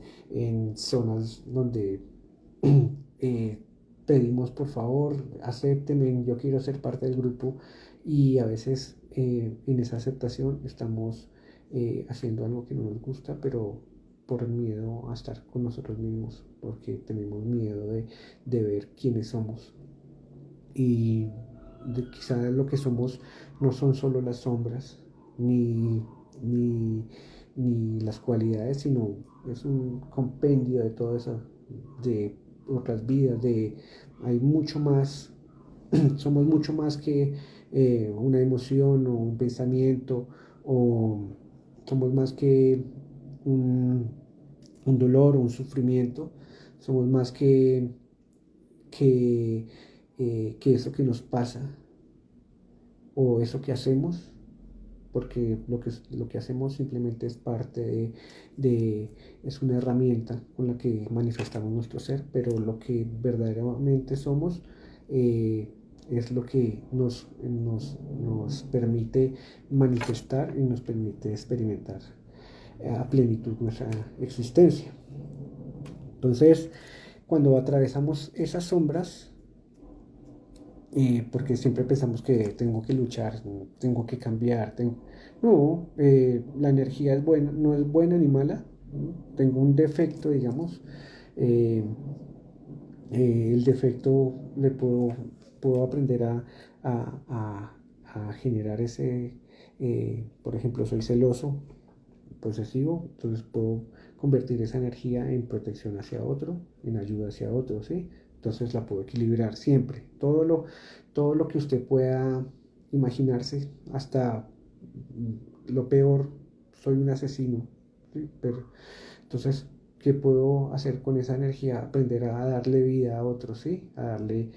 zonas donde eh, pedimos por favor, acéptenme, yo quiero ser parte del grupo y a veces en esa aceptación estamos haciendo algo que no nos gusta, pero por miedo a estar con nosotros mismos, porque tenemos miedo de ver quiénes somos. Y quizá lo que somos no son solo las sombras, ni, ni, ni las cualidades, sino es un compendio de todo eso, de otras vidas, hay mucho más, somos mucho más que una emoción o un pensamiento, o somos más que un, un dolor o un sufrimiento, somos más que, que eso que nos pasa o eso que hacemos, porque lo que hacemos simplemente es parte es una herramienta con la que manifestamos nuestro ser, pero lo que verdaderamente somos es lo que nos permite manifestar y nos permite experimentar a plenitud nuestra existencia. Entonces, cuando atravesamos esas sombras, porque siempre pensamos que tengo que luchar, tengo que cambiar, no, la energía es buena, no es buena ni mala, ¿no? Tengo un defecto, digamos, eh, el defecto puedo aprender a generar por ejemplo, soy celoso, posesivo, entonces puedo convertir esa energía en protección hacia otro, en ayuda hacia otro, ¿sí? Entonces la puedo equilibrar siempre. Todo lo que usted pueda imaginarse, hasta lo peor, soy un asesino, ¿sí? Pero entonces, ¿qué puedo hacer con esa energía? Aprender a darle vida a otros, ¿sí? A darle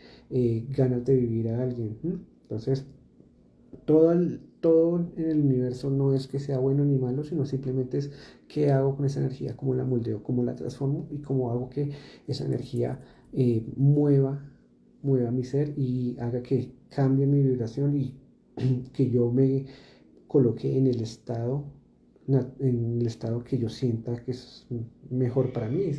ganas de vivir a alguien. Entonces, todo en el universo no es que sea bueno ni malo, sino simplemente es qué hago con esa energía, cómo la moldeo, cómo la transformo y cómo hago que esa energía mueva mi ser y haga que cambie mi vibración y que yo me coloque en el estado en el estado que yo sienta que es mejor para mí.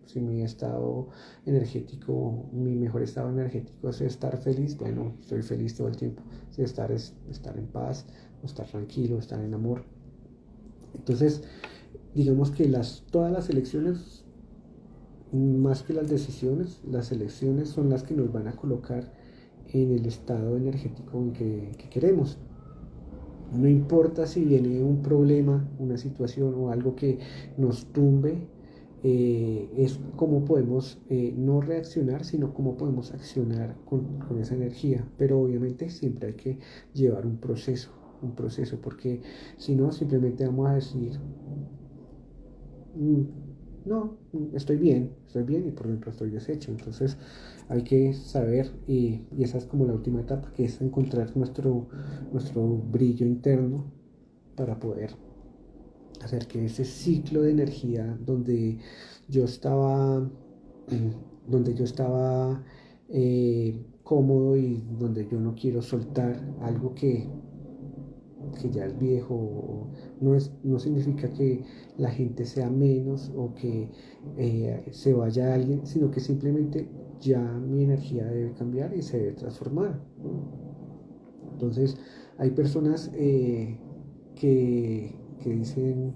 Si mi estado energético, mi mejor estado energético es estar feliz, bueno, estoy feliz todo el tiempo. Si estar es estar en paz, o estar tranquilo, estar en amor. Entonces, digamos que todas las elecciones, más que las elecciones son las que nos van a colocar en el estado energético en que queremos. No importa si viene un problema, una situación o algo que nos tumbe, es cómo podemos no reaccionar, sino cómo podemos accionar con esa energía. Pero obviamente siempre hay que llevar un proceso, porque si no, simplemente vamos a decir, "Mm, no, estoy bien y por dentro estoy deshecho". Entonces hay que saber, y esa es como la última etapa, que es encontrar nuestro brillo interno para poder hacer que ese ciclo de energía yo estaba, donde yo estaba cómodo y donde yo no quiero soltar algo que ya es viejo, no significa que la gente sea menos o que se vaya alguien, sino que simplemente ya mi energía debe cambiar y se debe transformar, ¿no? Entonces hay personas que dicen,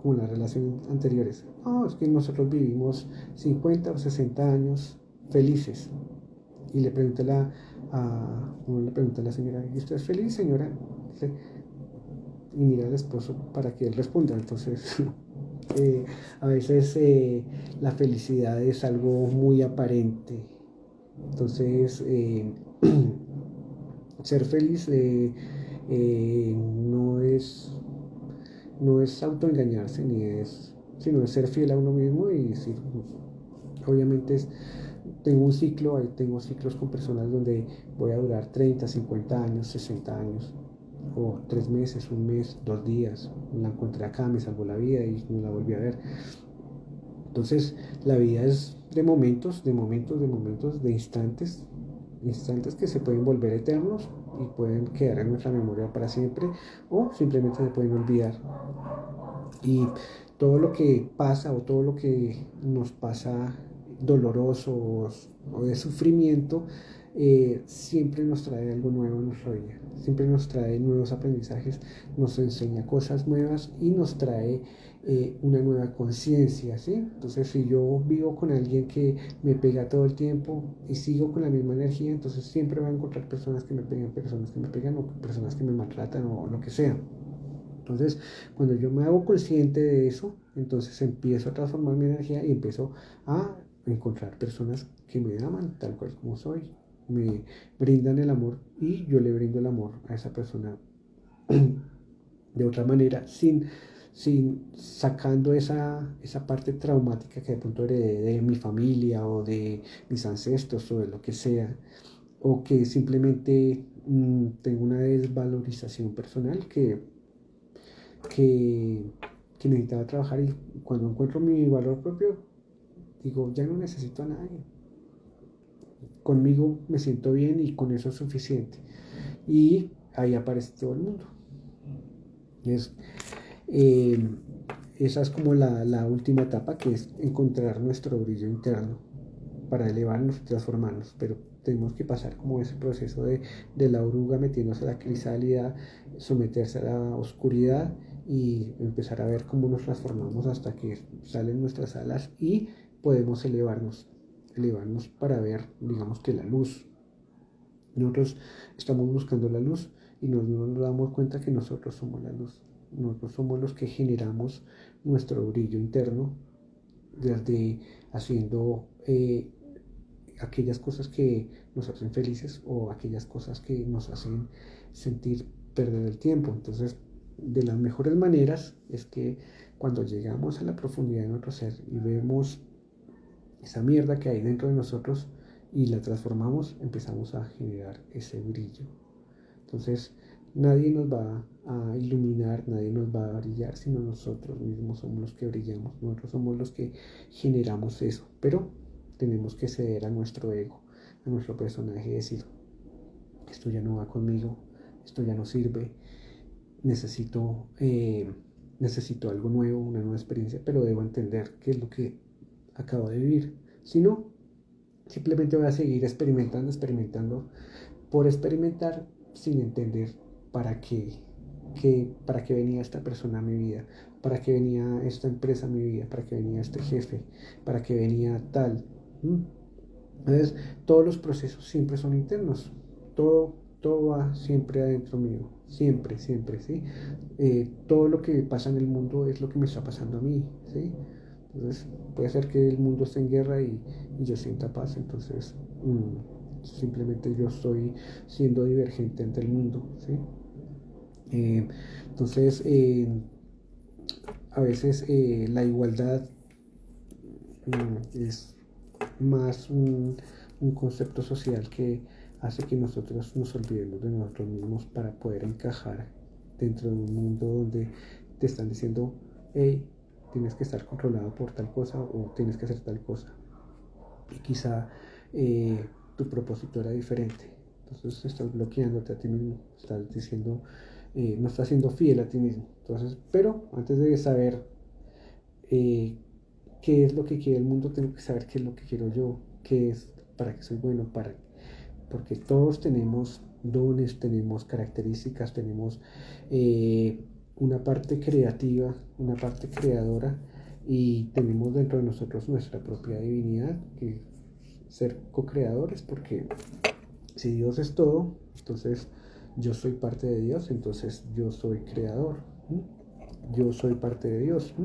como las relaciones anteriores, no, es que nosotros vivimos 50 o 60 años felices. Y uno le pregunta a la señora, ¿y usted es feliz, señora? Y mira al esposo para que él responda. Entonces, eh, a veces la felicidad es algo muy aparente. Entonces, ser feliz no es, no es autoengañarse, sino es ser fiel a uno mismo y decir, obviamente tengo ciclos con personas donde voy a durar 30 50 años, 60 años, o 3 meses, un mes, 2 días. La encontré acá, me salvó la vida y no la volví a ver. Entonces, la vida es de momentos, de momentos, de momentos, de instantes, instantes que se pueden volver eternos y pueden quedar en nuestra memoria para siempre o simplemente se pueden olvidar. Y todo lo que pasa o todo lo que nos pasa doloroso o de sufrimiento, siempre nos trae algo nuevo en nuestra vida, siempre nos trae nuevos aprendizajes, nos enseña cosas nuevas y nos trae una nueva conciencia, ¿sí? Entonces, si yo vivo con alguien que me pega todo el tiempo y sigo con la misma energía, entonces siempre voy a encontrar personas que me pegan o personas que me maltratan o lo que sea. Entonces, cuando yo me hago consciente de eso, entonces empiezo a transformar mi energía y empiezo a encontrar personas que me aman tal cual como soy, me brindan el amor y yo le brindo el amor a esa persona de otra manera, sin sacando esa parte traumática que de pronto heredé de mi familia o de mis ancestros o de lo que sea, o que simplemente tengo una desvalorización personal que, que necesitaba trabajar, y cuando encuentro mi valor propio, digo, ya no necesito a nadie. Conmigo me siento bien y con eso es suficiente. Y ahí aparece todo el mundo. Es, eh, Esa es como la última etapa, que es encontrar nuestro brillo interno para elevarnos y transformarnos. Pero tenemos que pasar como ese proceso de la oruga metiéndose a la crisálida, someterse a la oscuridad y empezar a ver cómo nos transformamos hasta que salen nuestras alas y podemos elevarnos para ver, digamos que la luz. Nosotros estamos buscando la luz y no nos damos cuenta que nosotros somos la luz. Nosotros somos los que generamos nuestro brillo interno desde haciendo aquellas cosas que nos hacen felices o aquellas cosas que nos hacen sentir perder el tiempo. Entonces, de las mejores maneras es que cuando llegamos a la profundidad de nuestro ser y vemos esa mierda que hay dentro de nosotros y la transformamos, empezamos a generar ese brillo. Entonces, nadie nos va a iluminar, nadie nos va a brillar, sino nosotros mismos somos los que brillamos, nosotros somos los que generamos eso. Pero tenemos que ceder a nuestro ego, a nuestro personaje y decir, esto ya no va conmigo, esto ya no sirve, necesito necesito algo nuevo, una nueva experiencia, pero debo entender qué es lo que acabo de vivir. Si no, simplemente voy a seguir experimentando, experimentando por experimentar sin entender para para qué venía esta persona a mi vida, para qué venía esta empresa a mi vida, para qué venía este jefe, para qué venía tal. ¿Mm? Entonces, todos los procesos siempre son internos, todo va siempre adentro mío, siempre, siempre, ¿sí? Todo lo que pasa en el mundo es lo que me está pasando a mí, ¿sí? Entonces, puede ser que el mundo esté en guerra y yo sienta paz, entonces simplemente yo estoy siendo divergente ante el mundo, ¿sí? Eh, entonces, a veces la igualdad es más un concepto social que hace que nosotros nos olvidemos de nosotros mismos para poder encajar dentro de un mundo donde te están diciendo, hey, tienes que estar controlado por tal cosa o tienes que hacer tal cosa. Y quizá tu propósito era diferente. Entonces estás bloqueándote a ti mismo, estás diciendo, no estás siendo fiel a ti mismo. Entonces, pero antes de saber eh, qué es lo que quiere el mundo, tengo que saber qué es lo que quiero yo, qué es, para qué soy bueno, porque todos tenemos dones, tenemos características, tenemos una parte creativa, una parte creadora y tenemos dentro de nosotros nuestra propia divinidad, que es ser co-creadores, porque si Dios es todo, entonces yo soy parte de Dios, entonces yo soy creador, ¿sí? Yo soy parte de Dios, ¿sí?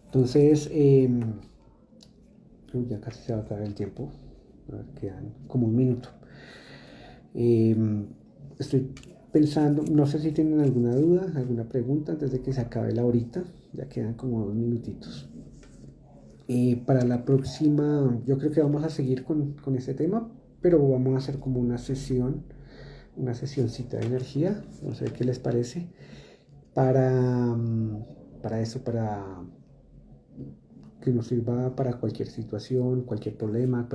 Entonces, ya casi se va a acabar el tiempo, quedan como un minuto. Eh, Estoy pensando, no sé si tienen alguna duda, alguna pregunta antes de que se acabe la horita, ya quedan como 2 minutitos. Para la próxima, yo creo que vamos a seguir con este tema, pero vamos a hacer como una sesioncita de energía, no sé qué les parece, para, para eso, para que nos sirva para cualquier situación, cualquier problema,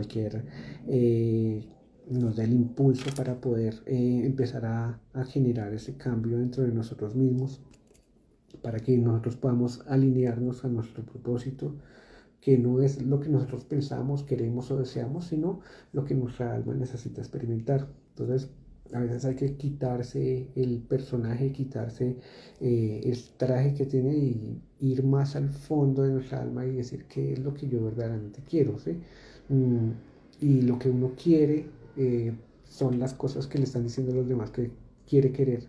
nos dé el impulso para poder empezar a generar ese cambio dentro de nosotros mismos, para que nosotros podamos alinearnos a nuestro propósito, que no es lo que nosotros pensamos, queremos o deseamos, sino lo que nuestra alma necesita experimentar. Entonces, a veces hay que quitarse el personaje, quitarse el traje que tiene y ir más al fondo de nuestra alma y decir qué es lo que yo verdaderamente quiero, ¿sí? Mm, y lo que uno quiere son las cosas que le están diciendo a los demás que quiere querer,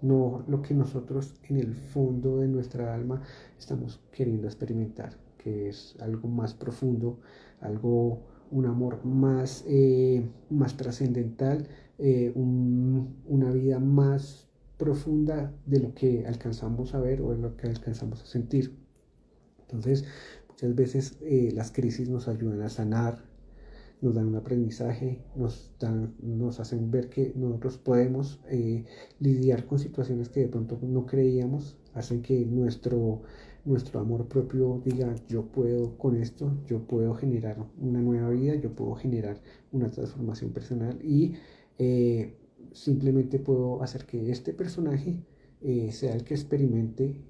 no lo que nosotros en el fondo de nuestra alma estamos queriendo experimentar, que es algo más profundo, un amor más trascendental, una vida más profunda de lo que alcanzamos a ver o de lo que alcanzamos a sentir. Entonces, muchas veces las crisis nos ayudan a sanar, nos dan un aprendizaje, nos hacen ver que nosotros podemos lidiar con situaciones que de pronto no creíamos, hacen que nuestro amor propio diga, yo puedo con esto, yo puedo generar una nueva vida, yo puedo generar una transformación personal y eh, simplemente puedo hacer que este personaje sea el que experimente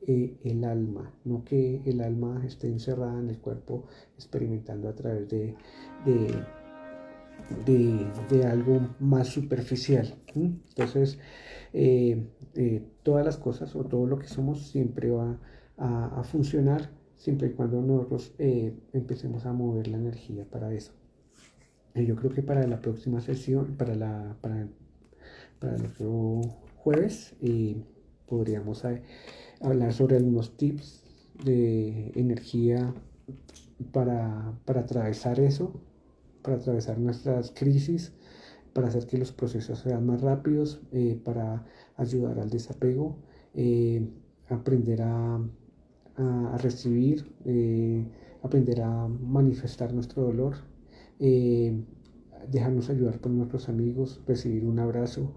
el alma, no que el alma esté encerrada en el cuerpo experimentando a través de, de algo más superficial. ¿Sí? Entonces, todas las cosas o todo lo que somos siempre va a funcionar siempre y cuando nosotros empecemos a mover la energía para eso. Yo creo que para la próxima sesión, para el otro jueves, podríamos hablar sobre algunos tips de energía para atravesar eso, para atravesar nuestras crisis, para hacer que los procesos sean más rápidos, para ayudar al desapego, aprender a recibir, aprender a manifestar nuestro dolor, eh, dejarnos ayudar por nuestros amigos, recibir un abrazo,